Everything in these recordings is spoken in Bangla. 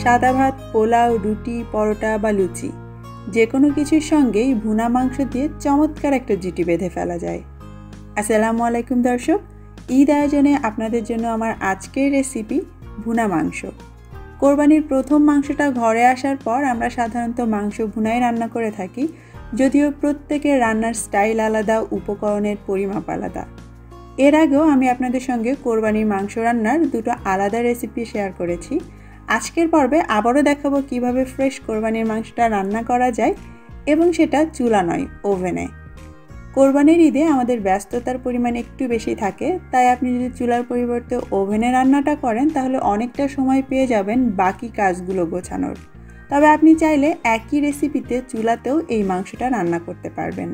সাদা ভাত, পোলাও, রুটি, পরোটা বা লুচি যে কোনো কিছুর সঙ্গেই ভুনা মাংস দিয়ে চমৎকার একটা জুটি বেঁধে ফেলা যায়। আসসালামু আলাইকুম দর্শক, ঈদ আয়োজনে আপনাদের জন্য আমার আজকের রেসিপি ভুনা মাংস। কোরবানির প্রথম মাংসটা ঘরে আসার পর আমরা সাধারণত মাংস ভুনাই রান্না করে থাকি, যদিও প্রত্যেকের রান্নার স্টাইল আলাদা, উপকরণের পরিমাপ আলাদা। এর আগেও আমি আপনাদের সঙ্গে কোরবানির মাংস রান্নার দুটো আলাদা রেসিপি শেয়ার করেছি। আজকের পর্বে আবারও দেখাবো কিভাবে ফ্রেশ কোরবানির মাংসটা রান্না করা যায়, এবং সেটা চুলা নয়, ওভেনে। কোরবানির ঈদে আমাদের ব্যস্ততার পরিমাণ একটু বেশি থাকে, তাই আপনি যদি চুলার পরিবর্তে ওভেনে রান্নাটা করেন তাহলে অনেকটা সময় পেয়ে যাবেন বাকি কাজগুলো গোছানোর। তবে আপনি চাইলে একই রেসিপিতে চুলাতেও এই মাংসটা রান্না করতে পারবেন।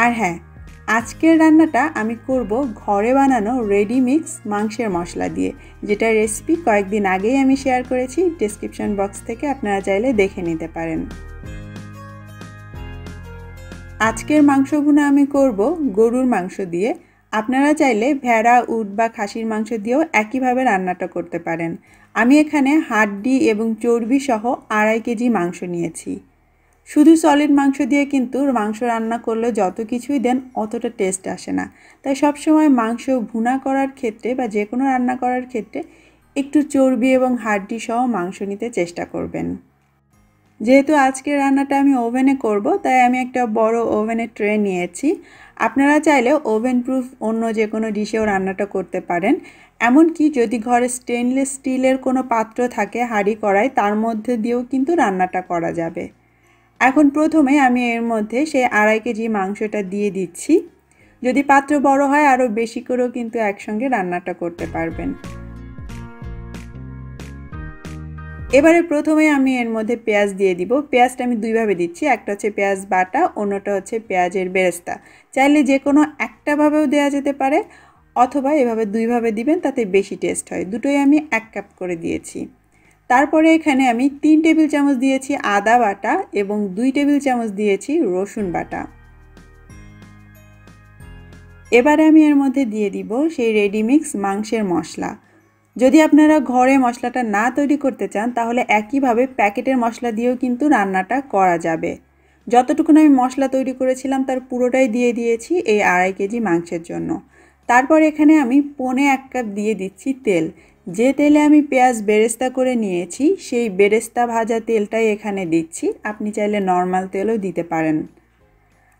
আর হ্যাঁ, আজকের রান্নাটা আমি করব ঘরে বানানো রেডি মিক্স মাংসের মশলা দিয়ে, যেটা রেসিপি কয়েকদিন আগেই আমি শেয়ার করেছি। ডেসক্রিপশন বক্স থেকে আপনারা চাইলে দেখে নিতে পারেন। আজকের মাংস ভুনা আমি করব গরুর মাংস দিয়ে। আপনারা চাইলে ভেড়া, উট বা খাসির মাংস দিয়েও একইভাবে রান্নাটা করতে পারেন। আমি এখানে হাড্ডি এবং চর্বি সহ 2.5 কেজি মাংস নিয়েছি। শুধু সলিড মাংস দিয়ে কিন্তু মাংস রান্না করলে যত কিছুই দেন অতটা টেস্ট আসে না। তাই সবসময় মাংস ভুনা করার ক্ষেত্রে বা যে কোনো রান্না করার ক্ষেত্রে একটু চর্বি এবং হাড্ডি সহ মাংস নিতে চেষ্টা করবেন। যেহেতু আজকের রান্নাটা আমি ওভেনে করব, তাই আমি একটা বড় ওভেনের ট্রে নিয়েছি। আপনারা চাইলে ওভেন প্রুফ অন্য যে কোনো ডিশেও রান্নাটা করতে পারেন। এমনকি যদি ঘরে স্টেনলেস স্টিলের কোনো পাত্র থাকে, হাঁড়ি কড়াই, তার মধ্যে দিয়েও কিন্তু রান্নাটা করা যাবে। এখন প্রথমে আমি এর মধ্যে সেই 2.5 কেজি মাংসটা দিয়ে দিচ্ছি। যদি পাত্র বড় হয় আরও বেশি করেও কিন্তু একসঙ্গে রান্নাটা করতে পারবেন। এবারে প্রথমে আমি এর মধ্যে পেঁয়াজ দিয়ে দিব। পেঁয়াজটা আমি দুইভাবে দিচ্ছি, একটা হচ্ছে পেঁয়াজ বাটা, অন্যটা হচ্ছে পেঁয়াজের বেরেস্তা। চাইলে যে কোনো একটাভাবেও দেওয়া যেতে পারে, অথবা এভাবে দুইভাবে দিবেন, তাতে বেশি টেস্ট হয়। দুটোই আমি 1 কাপ করে দিয়েছি। তারপরে এখানে আমি 3 টেবিল চামচ দিয়েছি আদা বাটা এবং 2 টেবিল চামচ দিয়েছি রসুন বাটা। এবারে আমি এর মধ্যে দিয়ে দিব সেই রেডি মিক্স মাংসের মশলা। যদি আপনারা ঘরে মশলাটা না তৈরি করতে চান তাহলে একইভাবে প্যাকেটের মশলা দিয়েও কিন্তু রান্নাটা করা যাবে। যতটুকুন আমি মশলা তৈরি করেছিলাম তার পুরোটাই দিয়ে দিয়েছি এই 2.5 কেজি মাংসের জন্য। তারপর এখানে আমি 1.25 কাপ দিয়ে দিচ্ছি তেল। যে তেলে আমি পেঁয়াজ বেরেস্তা করে নিয়েছি সেই বেরেস্তা ভাজা তেলটাই এখানে দিচ্ছি। আপনি চাইলে নর্মাল তেলও দিতে পারেন।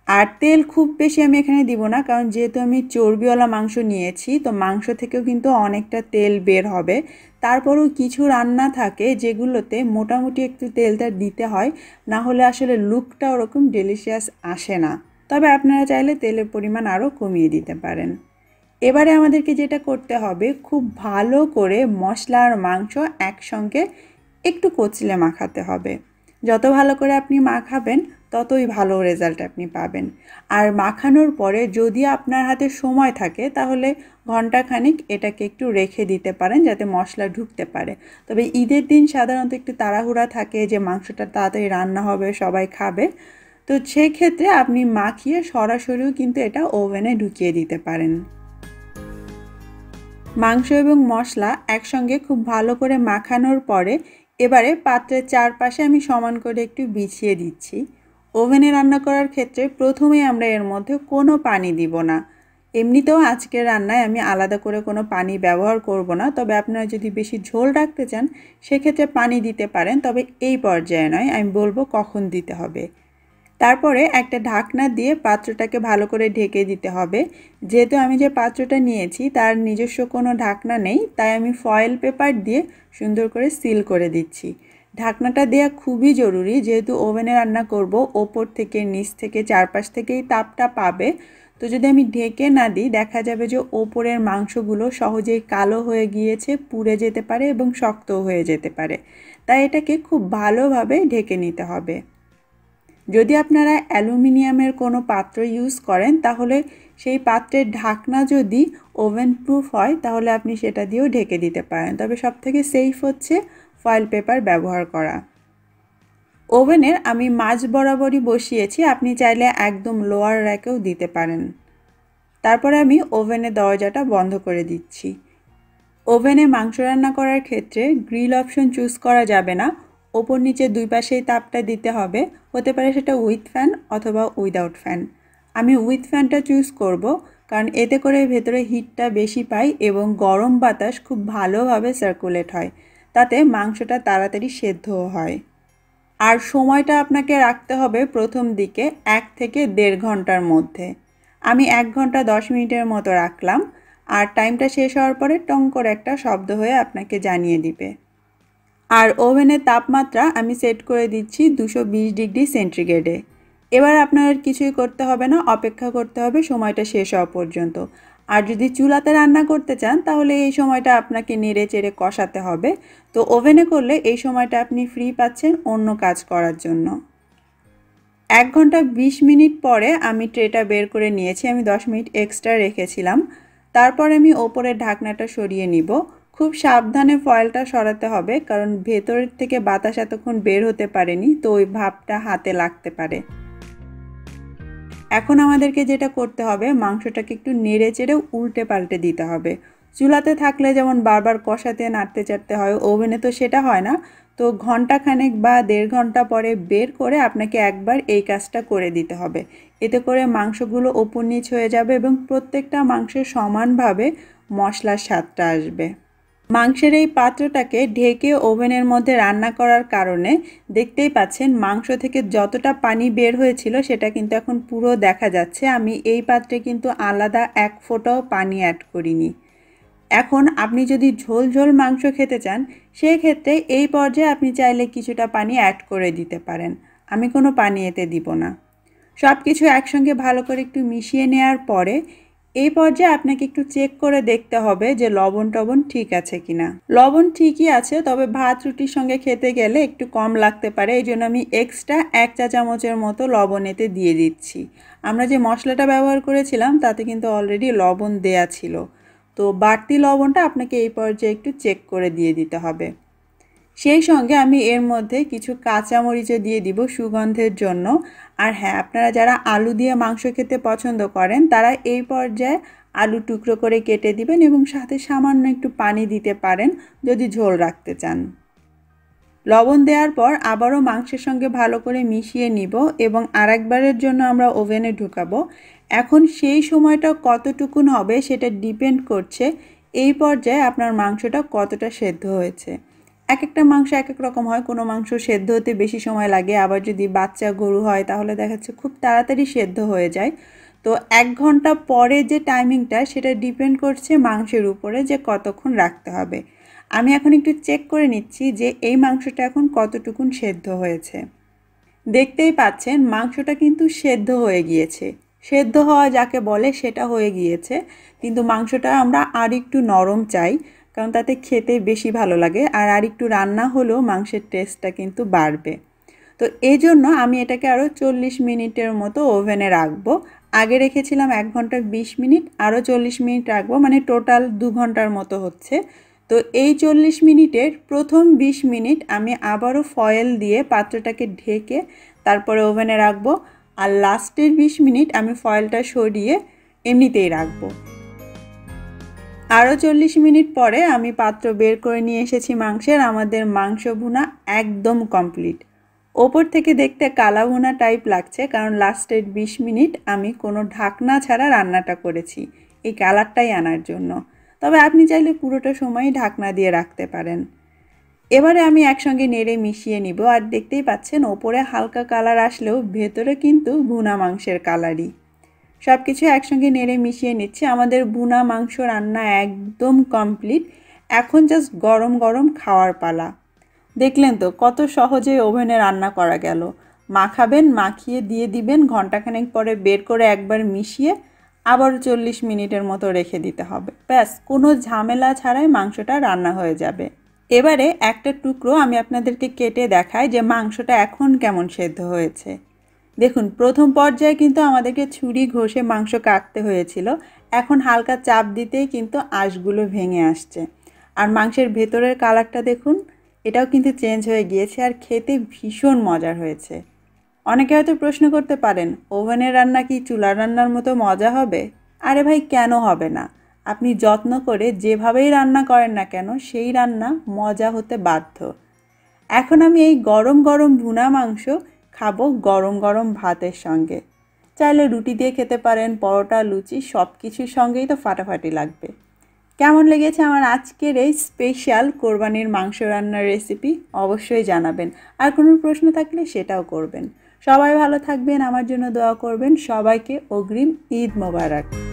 আর তেল খুব বেশি আমি এখানে দিব না, কারণ যেহেতু আমি চর্বিওয়ালা মাংস নিয়েছি, তো মাংস থেকেও কিন্তু অনেকটা তেল বের হবে। তারপরেও কিছু রান্না থাকে যেগুলোতে মোটামুটি একটু তেলটা দিতে হয়, না হলে আসলে লুকটা ওরকম ডেলিশিয়াস আসে না। তবে আপনারা চাইলে তেলের পরিমাণ আরও কমিয়ে দিতে পারেন। এবারে আমাদেরকে যেটা করতে হবে, খুব ভালো করে মশলা আর মাংস একসঙ্গে একটু কচলে মাখাতে হবে। যত ভালো করে আপনি মাখাবেন ততই ভালো রেজাল্ট আপনি পাবেন। আর মাখানোর পরে যদি আপনার হাতে সময় থাকে তাহলে ঘন্টাখানিক এটাকে একটু রেখে দিতে পারেন, যাতে মশলা ঢুকতে পারে। তবে ঈদের দিন সাধারণত একটু তাড়াহুড়া থাকে যে মাংসটা তাড়াতাড়ি রান্না হবে, সবাই খাবে। তো সেই ক্ষেত্রে আপনি মাখিয়ে সরাসরিও কিন্তু এটা ওভেনে ঢুকিয়ে দিতে পারেন। মাংস এবং মশলা একসঙ্গে খুব ভালো করে মাখানোর পরে এবারে পাত্রের চারপাশে আমি সমান করে একটু বিছিয়ে দিচ্ছি। ওভেনে রান্না করার ক্ষেত্রে প্রথমেই আমরা এর মধ্যে কোনো পানি দিব না। এমনিতেও আজকের রান্নায় আমি আলাদা করে কোনো পানি ব্যবহার করব না। তবে আপনারা যদি বেশি ঝোল রাখতে চান সেক্ষেত্রে পানি দিতে পারেন, তবে এই পর্যায়ে নয়। আমি বলবো কখন দিতে হবে। তারপরে একটা ঢাকনা দিয়ে পাত্রটাকে ভালো করে ঢেকে দিতে হবে। যেহেতু আমি যে পাত্রটা নিয়েছি তার নিজস্ব কোনো ঢাকনা নেই, তাই আমি ফয়েল পেপার দিয়ে সুন্দর করে সিল করে দিচ্ছি। ঢাকনাটা দেওয়া খুবই জরুরি, যেহেতু ওভেনে রান্না করব, ওপর থেকে নিচ থেকে চারপাশ থেকেই তাপটা পাবে। তো যদি আমি ঢেকে না দিই দেখা যাবে যে ওপরের মাংসগুলো সহজেই কালো হয়ে গিয়েছে, পুড়ে যেতে পারে এবং শক্তও হয়ে যেতে পারে। তাই এটাকে খুব ভালোভাবে ঢেকে নিতে হবে। যদি আপনারা অ্যালুমিনিয়ামের কোনো পাত্র ইউজ করেন তাহলে সেই পাত্রের ঢাকনা যদি ওভেন প্রুফ হয় তাহলে আপনি সেটা দিয়েও ঢেকে দিতে পারেন। তবে সবথেকে সেফ হচ্ছে ফয়েল পেপার ব্যবহার করা। ওভেনের আমি মাঝ বরাবরই বসিয়েছি, আপনি চাইলে একদম লোয়ার র্যাকেও দিতে পারেন। তারপরে আমি ওভেনের দরজাটা বন্ধ করে দিচ্ছি। ওভেনে মাংস রান্না করার ক্ষেত্রে গ্রিল অপশন চুজ করা যাবে না, ওপর নিচে দুই পাশেই তাপটা দিতে হবে, হতে পারে সেটা উইথ ফ্যান অথবা উইদাউট ফ্যান। আমি উইথ ফ্যানটা চুজ করব, কারণ এতে করে ভেতরে হিটটা বেশি পাই এবং গরম বাতাস খুব ভালোভাবে সার্কুলেট হয়, তাতে মাংসটা তাড়াতাড়ি সেদ্ধও হয়। আর সময়টা আপনাকে রাখতে হবে প্রথম দিকে 1 থেকে 1.5 ঘন্টার মধ্যে। আমি 1 ঘন্টা 10 মিনিটের মতো রাখলাম, আর টাইমটা শেষ হওয়ার পরে টং করে একটা শব্দ হয়ে আপনাকে জানিয়ে দিবে। আর ওভেনের তাপমাত্রা আমি সেট করে দিচ্ছি 220 ডিগ্রি সেন্টিগ্রেডে। এবার আপনার কিছুই করতে হবে না, অপেক্ষা করতে হবে সময়টা শেষ হওয়া পর্যন্ত। আর যদি চুলাতে রান্না করতে চান তাহলে এই সময়টা আপনাকে নেড়ে চেড়ে কষাতে হবে। তো ওভেনে করলে এই সময়টা আপনি ফ্রি পাচ্ছেন অন্য কাজ করার জন্য। 1 ঘন্টা 20 মিনিট পরে আমি ট্রেটা বের করে নিয়েছি, আমি 10 মিনিট এক্সট্রা রেখেছিলাম। তারপর আমি ওপরের ঢাকনাটা সরিয়ে নিব। খুব সাবধানে ফয়েলটা সরাতে হবে, কারণ ভেতরের থেকে বাতাস এতক্ষণ বের হতে পারেনি, তো ওই ভাপটা হাতে লাগতে পারে। এখন আমাদেরকে যেটা করতে হবে, মাংসটাকে একটু নেড়ে চেড়ে উল্টে পাল্টে দিতে হবে। চুলাতে থাকলে যেমন বারবার কষাতে নাড়তে চাড়তে হয়, ওভেনে তো সেটা হয় না। তো ঘন্টাখানেক বা 1.5 ঘন্টা পরে বের করে আপনাকে একবার এই কাজটা করে দিতে হবে। এতে করে মাংসগুলো ওপর নিচ হয়ে যাবে এবং প্রত্যেকটা মাংসে সমানভাবে মশলার স্বাদটা আসবে। মাংসের এই পাত্রটাকে ঢেকে ওভেনের মধ্যে রান্না করার কারণে দেখতেই পাচ্ছেন মাংস থেকে যতটা পানি বের হয়েছিল সেটা কিন্তু এখন পুরো দেখা যাচ্ছে। আমি এই পাত্রে কিন্তু আলাদা এক ফোঁটাও পানি অ্যাড করিনি। এখন আপনি যদি ঝোল ঝোল মাংস খেতে চান, সেই ক্ষেত্রে এই পর্যায়ে আপনি চাইলে কিছুটা পানি অ্যাড করে দিতে পারেন। আমি কোনো পানি এতে দিব না। সব কিছু একসঙ্গে ভালো করে একটু মিশিয়ে নেওয়ার পরে এই পর্যায়ে আপনাকে একটু চেক করে দেখতে হবে যে লবণ টবণ ঠিক আছে কিনা। লবণ ঠিকই আছে, তবে ভাত রুটির সঙ্গে খেতে গেলে একটু কম লাগতে পারে, এই জন্য আমি এক্সট্রা 1 চা চামচের মতো লবণ এতে দিয়ে দিচ্ছি। আমরা যে মশলাটা ব্যবহার করেছিলাম তাতে কিন্তু অলরেডি লবণ দেয়া ছিল, তো বাড়তি লবণটা আপনাকে এই পর্যায়ে একটু চেক করে দিয়ে দিতে হবে। সেই সঙ্গে আমি এর মধ্যে কিছু কাঁচামরিচও দিয়ে দিব সুগন্ধের জন্য। আর হ্যাঁ, আপনারা যারা আলু দিয়ে মাংস খেতে পছন্দ করেন তারা এই পর্যায়ে আলু টুকরো করে কেটে দিবেন এবং সাথে সামান্য একটু পানি দিতে পারেন যদি ঝোল রাখতে চান। লবণ দেওয়ার পর আবারও মাংসের সঙ্গে ভালো করে মিশিয়ে নিব এবং আরেকবারের জন্য আমরা ওভেনে ঢুকাবো। এখন সেই সময়টা কতটুকুন হবে সেটা ডিপেন্ড করছে এই পর্যায়ে আপনার মাংসটা কতটা সেদ্ধ হয়েছে। এক একটা মাংস এক এক রকম হয়, কোনো মাংস সেদ্ধ হতে বেশি সময় লাগে, আবার যদি বাচ্চা গরু হয় তাহলে দেখা যাচ্ছে খুব তাড়াতাড়ি সেদ্ধ হয়ে যায়। তো 1 ঘন্টা পরে যে টাইমিংটা সেটা ডিপেন্ড করছে মাংসের উপরে যে কতক্ষণ রাখতে হবে। আমি এখন একটু চেক করে নিচ্ছি যে এই মাংসটা এখন কতটুকুন সেদ্ধ হয়েছে। দেখতেই পাচ্ছেন মাংসটা কিন্তু সেদ্ধ হয়ে গিয়েছে। সেদ্ধ হওয়া যাকে বলে সেটা হয়ে গিয়েছে, কিন্তু মাংসটা আমরা আর একটু নরম চাই, কারণ তাতে খেতে বেশি ভালো লাগে, আর একটু রান্না হলেও মাংসের টেস্টটা কিন্তু বাড়বে। তো এই জন্য আমি এটাকে আরও 40 মিনিটের মতো ওভেনে রাখবো। আগে রেখেছিলাম 1 ঘন্টা 20 মিনিট, আরও 40 মিনিট রাখবো, মানে টোটাল 2 ঘন্টার মতো হচ্ছে। তো এই 40 মিনিটের প্রথম 20 মিনিট আমি আবারও ফয়েল দিয়ে পাত্রটাকে ঢেকে তারপরে ওভেনে রাখবো, আর লাস্টের 20 মিনিট আমি ফয়েলটা সরিয়ে এমনিতেই রাখবো। আরও 40 মিনিট পরে আমি পাত্র বের করে নিয়ে এসেছি মাংসের। আমাদের মাংস ভুনা একদম কমপ্লিট। ওপর থেকে দেখতে কালা ভুনা টাইপ লাগছে, কারণ লাস্টের 20 মিনিট আমি কোনো ঢাকনা ছাড়া রান্নাটা করেছি এই কালারটাই আনার জন্য। তবে আপনি চাইলে পুরোটা সময়ই ঢাকনা দিয়ে রাখতে পারেন। এবারে আমি একসঙ্গে নেড়ে মিশিয়ে নিব, আর দেখতেই পাচ্ছেন ওপরে হালকা কালার আসলেও ভেতরে কিন্তু ভুনা মাংসের কালারই। সব কিছু একসঙ্গে নেড়ে মিশিয়ে নিচ্ছি। আমাদের ভুনা মাংস রান্না একদম কমপ্লিট। এখন জাস্ট গরম গরম খাওয়ার পালা। দেখলেন তো কত সহজে ওভেনে রান্না করা গেল। মাখাবেন, মাখিয়ে দিয়ে দিবেন, ঘন্টাখানেক পরে বের করে একবার মিশিয়ে আবার 40 মিনিটের মতো রেখে দিতে হবে। ব্যাস, কোনো ঝামেলা ছাড়াই মাংসটা রান্না হয়ে যাবে। এবারে একটা টুকরো আমি আপনাদেরকে কেটে দেখাই যে মাংসটা এখন কেমন সেদ্ধ হয়েছে। দেখুন, প্রথম পর্যায়ে কিন্তু আমাদেরকে ছুরি ঘষে মাংস কাটতে হয়েছিল, এখন হালকা চাপ দিতেই কিন্তু আঁশগুলো ভেঙে আসছে। আর মাংসের ভেতরের কালারটা দেখুন, এটাও কিন্তু চেঞ্জ হয়ে গিয়েছে, আর খেতে ভীষণ মজার হয়েছে। অনেকে হয়তো প্রশ্ন করতে পারেন, ওভেনের রান্না কি চুলার রান্নার মতো মজা হবে? আরে ভাই, কেন হবে না? আপনি যত্ন করে যেভাবেই রান্না করেন না কেন সেই রান্না মজা হতে বাধ্য। এখন আমি এই গরম গরম ভুনা মাংস খাবো গরম গরম ভাতের সঙ্গে। চাইলে রুটি দিয়ে খেতে পারেন, পরোটা, লুচি সব কিছুর সঙ্গেই তো ফাটাফাটি লাগবে। কেমন লেগেছে আমার আজকের এই স্পেশাল কোরবানির মাংস রান্নার রেসিপি অবশ্যই জানাবেন। আর কোনো প্রশ্ন থাকলে সেটাও করবেন। সবাই ভালো থাকবেন, আমার জন্য দোয়া করবেন। সবাইকে অগ্রিম ঈদ মোবারক।